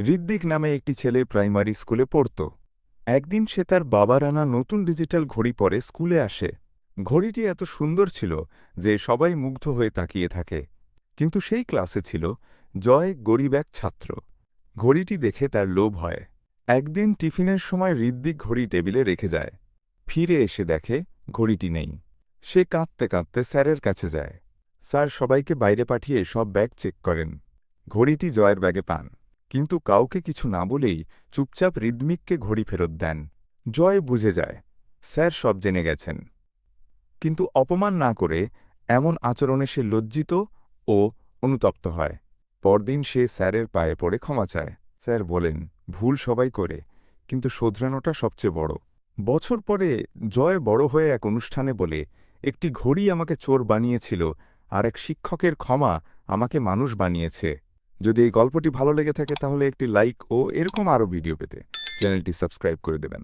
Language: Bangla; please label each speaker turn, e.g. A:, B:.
A: ঋদ্বিক নামে একটি ছেলে প্রাইমারি স্কুলে পড়ত। একদিন সে তার বাবার আনা নতুন ডিজিটাল ঘড়ি পরে স্কুলে আসে। ঘড়িটি এত সুন্দর ছিল যে সবাই মুগ্ধ হয়ে তাকিয়ে থাকে। কিন্তু সেই ক্লাসে ছিল জয়, গরিব এক ছাত্র। ঘড়িটি দেখে তার লোভ হয়। একদিন টিফিনের সময় ঋদ্বিক ঘড়ি টেবিলে রেখে যায়। ফিরে এসে দেখে ঘড়িটি নেই। সে কাঁদতে কাঁদতে স্যারের কাছে যায়। স্যার সবাইকে বাইরে পাঠিয়ে সব ব্যাগ চেক করেন। ঘড়িটি জয়ের ব্যাগে পান, কিন্তু কাউকে কিছু না বলেই চুপচাপ ঋদ্বিককে ঘড়ি ফেরত দেন। জয় বুঝে যায় স্যার সব জেনে গেছেন, কিন্তু অপমান না করে এমন আচরণে সে লজ্জিত ও অনুতপ্ত হয়। পরদিন সে স্যারের পায়ে পড়ে ক্ষমা চায়। স্যার বলেন, ভুল সবাই করে, কিন্তু শোধরানোটা সবচেয়ে বড়। বছর পরে জয় বড় হয়ে এক অনুষ্ঠানে বলে, একটি ঘড়ি আমাকে চোর বানিয়েছিল, আর এক শিক্ষকের ক্ষমা আমাকে মানুষ বানিয়েছে। যদি এই গল্পটি ভালো লেগে থাকে তাহলে একটি লাইক ও এরকম আরও ভিডিও পেতে চ্যানেলটি সাবস্ক্রাইব করে দেবেন।